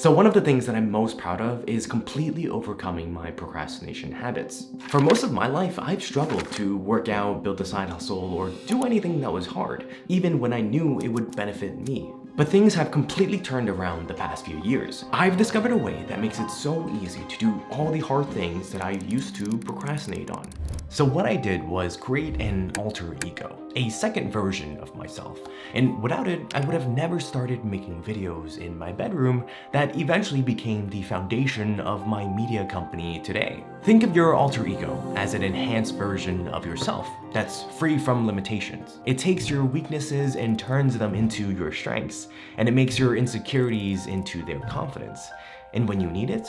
So one of the things that I'm most proud of is completely overcoming my procrastination habits. For most of my life, I've struggled to work out, build a side hustle, or do anything that was hard, even when I knew it would benefit me. But things have completely turned around the past few years. I've discovered a way that makes it so easy to do all the hard things that I used to procrastinate on. So what I did was create an alter ego, a second version of myself. And without it, I would have never started making videos in my bedroom that eventually became the foundation of my media company today. Think of your alter ego as an enhanced version of yourself that's free from limitations. It takes your weaknesses and turns them into your strengths, and it makes your insecurities into their confidence. And when you need it,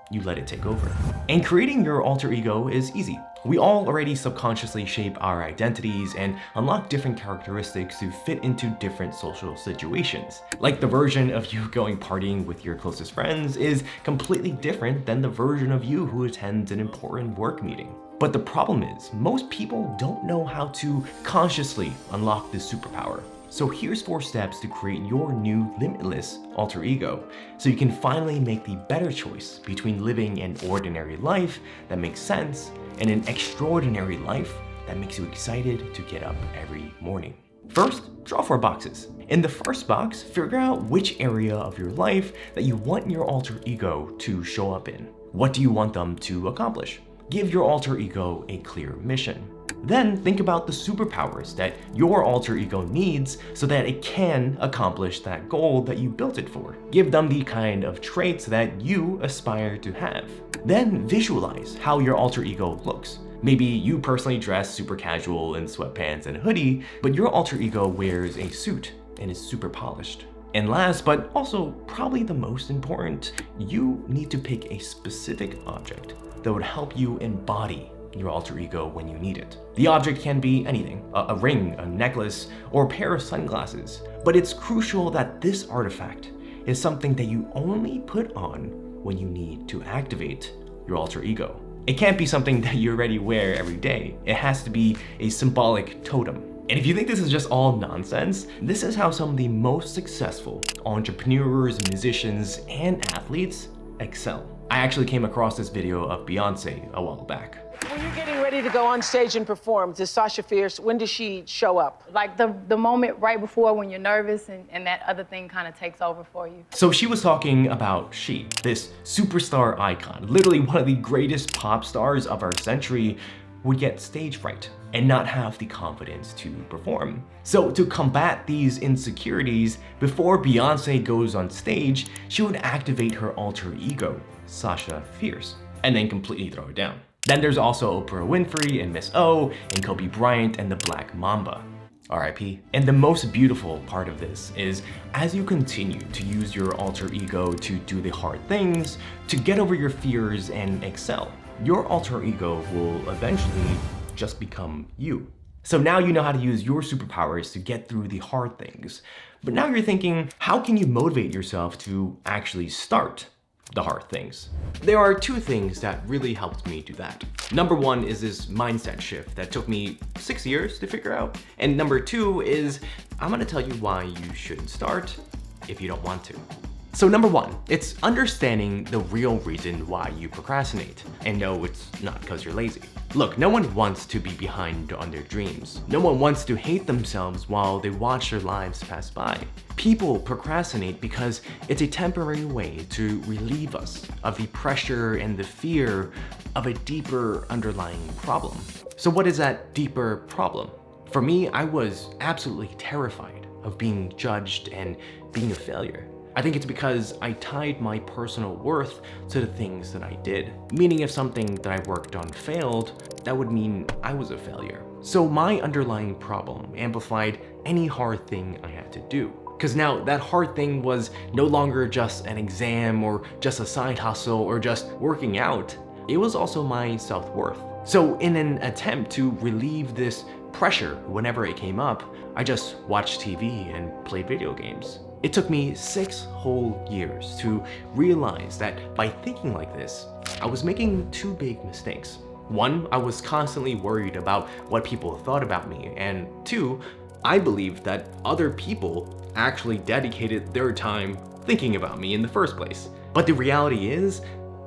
you let it take over. And creating your alter ego is easy. We all already subconsciously shape our identities and unlock different characteristics to fit into different social situations. Like the version of you going partying with your closest friends is completely different than the version of you who attends an important work meeting. But the problem is, most people don't know how to consciously unlock this superpower. So here's 4 steps to create your new limitless alter ego, so you can finally make the better choice between living an ordinary life that makes sense and an extraordinary life that makes you excited to get up every morning. First, draw 4 boxes. In the first box, figure out which area of your life that you want your alter ego to show up in. What do you want them to accomplish? Give your alter ego a clear mission. Then think about the superpowers that your alter ego needs so that it can accomplish that goal that you built it for. Give them the kind of traits that you aspire to have. Then visualize how your alter ego looks. Maybe you personally dress super casual in sweatpants and a hoodie, but your alter ego wears a suit and is super polished. And last, but also probably the most important, you need to pick a specific object that would help you embody your alter ego when you need it. The object can be anything, a ring, a necklace, or a pair of sunglasses. But it's crucial that this artifact is something that you only put on when you need to activate your alter ego. It can't be something that you already wear every day. It has to be a symbolic totem. And if you think this is just all nonsense, this is how some of the most successful entrepreneurs, musicians, and athletes excel. I actually came across this video of Beyonce a while back. When you're getting ready to go on stage and perform, does Sasha Fierce, when does she show up? Like the moment right before when you're nervous and that other thing kind of takes over for you. So she was talking about She, this superstar icon, literally one of the greatest pop stars of our century, would get stage fright and not have the confidence to perform. So to combat these insecurities, before Beyonce goes on stage, she would activate her alter ego, Sasha Fierce, and then completely throw it down. Then there's also Oprah Winfrey and Miss O and Kobe Bryant and the Black Mamba. RIP. And the most beautiful part of this is as you continue to use your alter ego to do the hard things, to get over your fears and excel, your alter ego will eventually just become you. So now you know how to use your superpowers to get through the hard things. But now you're thinking, how can you motivate yourself to actually start the hard things? There are 2 things that really helped me do that. Number 1 is this mindset shift that took me 6 years to figure out. And number 2 is, I'm gonna tell you why you shouldn't start if you don't want to. So number 1, it's understanding the real reason why you procrastinate. And no, it's not because you're lazy. Look, no one wants to be behind on their dreams. No one wants to hate themselves while they watch their lives pass by. People procrastinate because it's a temporary way to relieve us of the pressure and the fear of a deeper underlying problem. So what is that deeper problem? For me, I was absolutely terrified of being judged and being a failure. I think it's because I tied my personal worth to the things that I did. Meaning if something that I worked on failed, that would mean I was a failure. So my underlying problem amplified any hard thing I had to do. Because now that hard thing was no longer just an exam or just a side hustle or just working out. It was also my self-worth. So in an attempt to relieve this pressure whenever it came up, I just watched TV and played video games. It took me 6 whole years to realize that by thinking like this, I was making 2 big mistakes. 1, I was constantly worried about what people thought about me, and 2, I believed that other people actually dedicated their time thinking about me in the first place. But the reality is,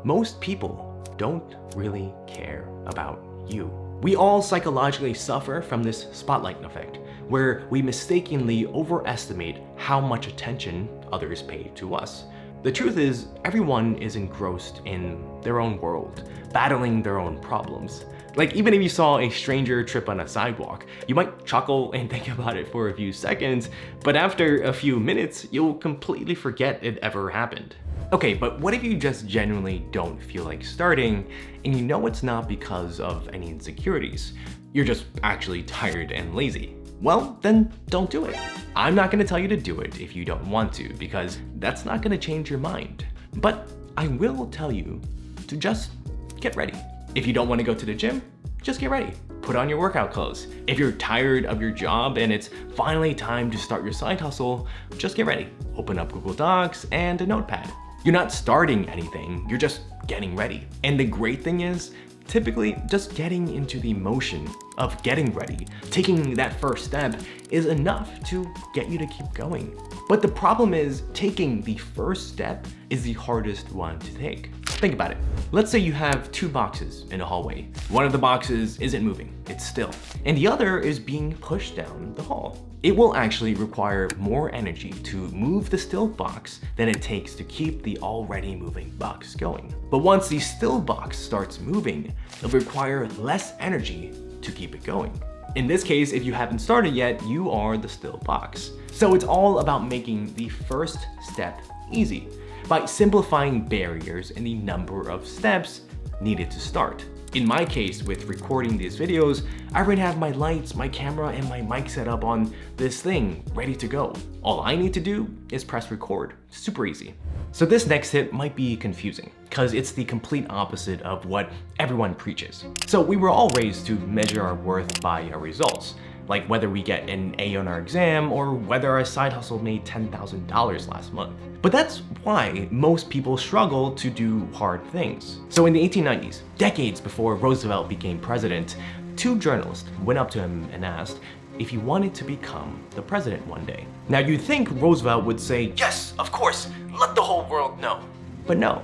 most people don't really care about you. We all psychologically suffer from this spotlight effect, where we mistakenly overestimate how much attention others pay to us. The truth is, everyone is engrossed in their own world, battling their own problems. Like, even if you saw a stranger trip on a sidewalk, you might chuckle and think about it for a few seconds, but after a few minutes, you'll completely forget it ever happened. Okay, but what if you just genuinely don't feel like starting, and you know it's not because of any insecurities? You're just actually tired and lazy. Well, then don't do it. I'm not gonna tell you to do it if you don't want to, because that's not gonna change your mind. But I will tell you to just get ready. If you don't want to go to the gym, just get ready. Put on your workout clothes. If you're tired of your job and it's finally time to start your side hustle, just get ready. Open up Google Docs and a notepad. You're not starting anything, you're just getting ready. And the great thing is, typically just getting into the motion of getting ready, taking that first step is enough to get you to keep going. But the problem is, taking the first step is the hardest one to take. Think about it. Let's say you have two boxes in a hallway. One of the boxes isn't moving, it's still, and the other is being pushed down the hall. It will actually require more energy to move the still box than it takes to keep the already moving box going. But once the still box starts moving, it'll require less energy to keep it going. In this case, if you haven't started yet, you are the still box. So it's all about making the first step easy by simplifying barriers and the number of steps needed to start. In my case, with recording these videos, I already have my lights, my camera, and my mic set up on this thing, ready to go. All I need to do is press record. Super easy. So this next tip might be confusing, because it's the complete opposite of what everyone preaches. So we were all raised to measure our worth by our results, like whether we get an A on our exam or whether our side hustle made $10,000 last month. But that's why most people struggle to do hard things. So in the 1890s, decades before Roosevelt became president, two journalists went up to him and asked if he wanted to become the president one day. Now you'd think Roosevelt would say, "Yes, of course, let the whole world know." But no.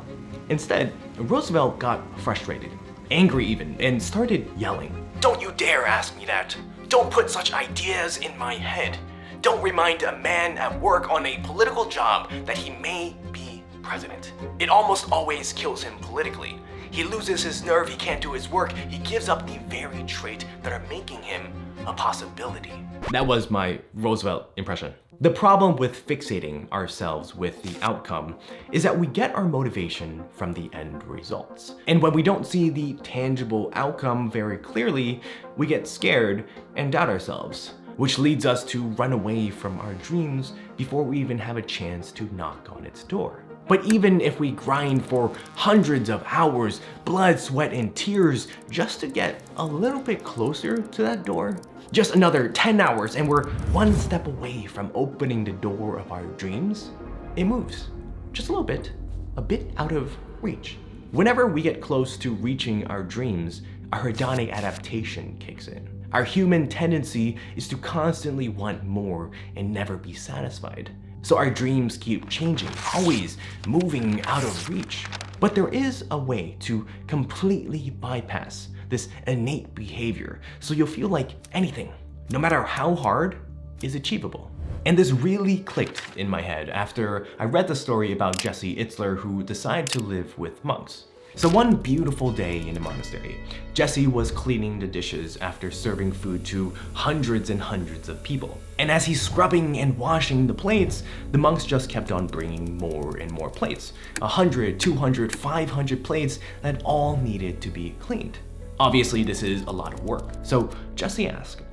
Instead, Roosevelt got frustrated, angry even, and started yelling, "Don't you dare ask me that. Don't put such ideas in my head. Don't remind a man at work on a political job that he may be president. It almost always kills him politically. He loses his nerve, he can't do his work, he gives up the very trait that are making him a possibility." That was my Roosevelt impression. The problem with fixating ourselves with the outcome is that we get our motivation from the end results. And when we don't see the tangible outcome very clearly, we get scared and doubt ourselves, which leads us to run away from our dreams before we even have a chance to knock on its door. But even if we grind for hundreds of hours, blood, sweat, and tears just to get a little bit closer to that door, just another 10 hours and we're one step away from opening the door of our dreams, it moves just a bit out of reach. Whenever we get close to reaching our dreams, our hedonic adaptation kicks in. Our human tendency is to constantly want more and never be satisfied. So our dreams keep changing, always moving out of reach. But there is a way to completely bypass this innate behavior, so you'll feel like anything, no matter how hard, is achievable. And this really clicked in my head after I read the story about Jesse Itzler, who decided to live with monks. So one beautiful day in a monastery, Jesse was cleaning the dishes after serving food to hundreds and hundreds of people. And as he's scrubbing and washing the plates, the monks just kept on bringing more and more plates. 100, 200, 500 plates that all needed to be cleaned. Obviously, this is a lot of work. So Jesse asked,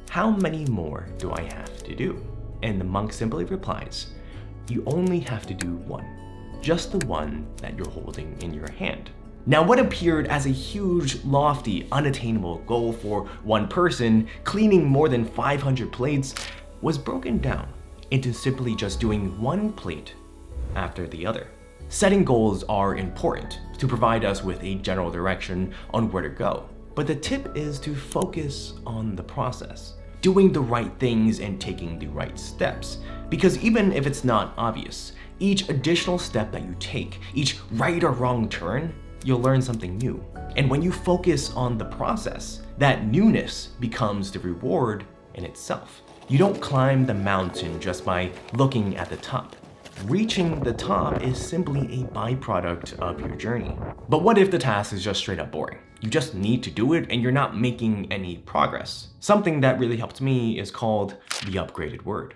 "How many more do I have to do?" And the monk simply replies, "You only have to do one. Just the one that you're holding in your hand." Now, what appeared as a huge, lofty, unattainable goal for one person, cleaning more than 500 plates, was broken down into simply just doing one plate after the other. Setting goals are important to provide us with a general direction on where to go, but the tip is to focus on the process. doing the right things and taking the right steps. Because even if it's not obvious, each additional step that you take, each right or wrong turn, you'll learn something new. And when you focus on the process, that newness becomes the reward in itself. You don't climb the mountain just by looking at the top. Reaching the top is simply a byproduct of your journey. But what if the task is just straight up boring? You just need to do it and you're not making any progress. Something that really helped me is called the upgraded word.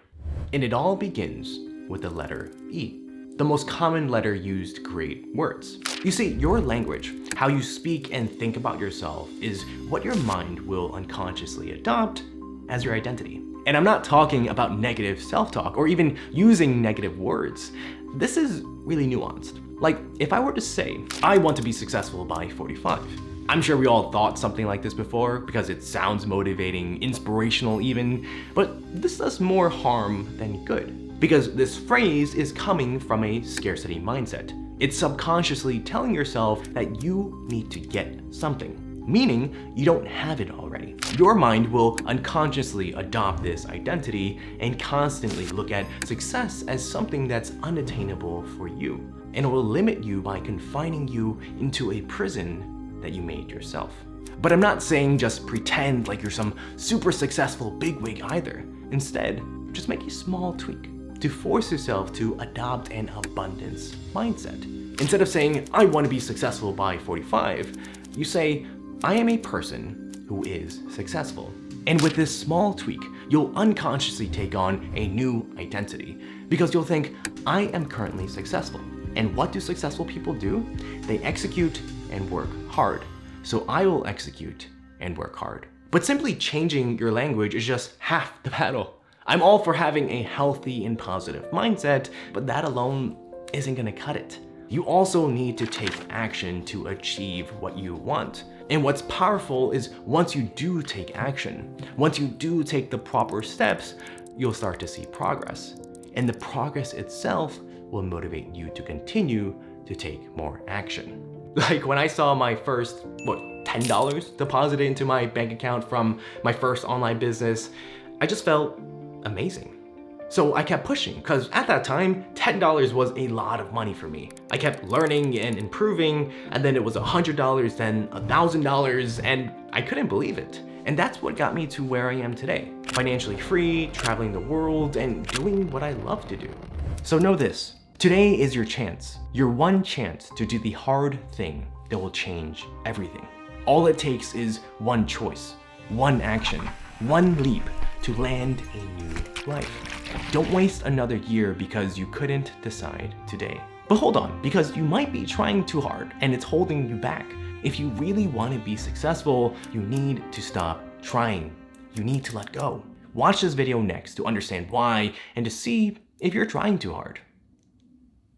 And it all begins with the letter E, the most common letter used to create words. You see, your language, how you speak and think about yourself, is what your mind will unconsciously adopt as your identity. And I'm not talking about negative self-talk or even using negative words. This is really nuanced. Like, if I were to say, I want to be successful by 45, I'm sure we all thought something like this before because it sounds motivating, inspirational even, but this does more harm than good. Because this phrase is coming from a scarcity mindset. It's subconsciously telling yourself that you need to get something, meaning you don't have it already. Your mind will unconsciously adopt this identity and constantly look at success as something that's unattainable for you. And it will limit you by confining you into a prison that you made yourself. But I'm not saying just pretend like you're some super successful bigwig either. Instead, just make a small tweak to force yourself to adopt an abundance mindset. Instead of saying, I want to be successful by 45, you say, I am a person who is successful. And with this small tweak, you'll unconsciously take on a new identity because you'll think, I am currently successful. And what do successful people do? They execute and work hard. So I will execute and work hard. But simply changing your language is just half the battle. I'm all for having a healthy and positive mindset, but that alone isn't gonna cut it. You also need to take action to achieve what you want. And what's powerful is once you do take action, once you do take the proper steps, you'll start to see progress. And the progress itself will motivate you to continue to take more action. Like when I saw my first, $10 deposited into my bank account from my first online business, I just felt amazing. So I kept pushing because at that time, $10 was a lot of money for me. I kept learning and improving, and then it was $100, then $1,000, and I couldn't believe it. And that's what got me to where I am today. Financially free, traveling the world, and doing what I love to do. So know this, today is your chance. Your one chance to do the hard thing that will change everything. All it takes is one choice, one action, one leap to land a new life. Don't waste another year because you couldn't decide today. But hold on, because you might be trying too hard and it's holding you back. If you really want to be successful, you need to stop trying. You need to let go. Watch this video next to understand why and to see if you're trying too hard.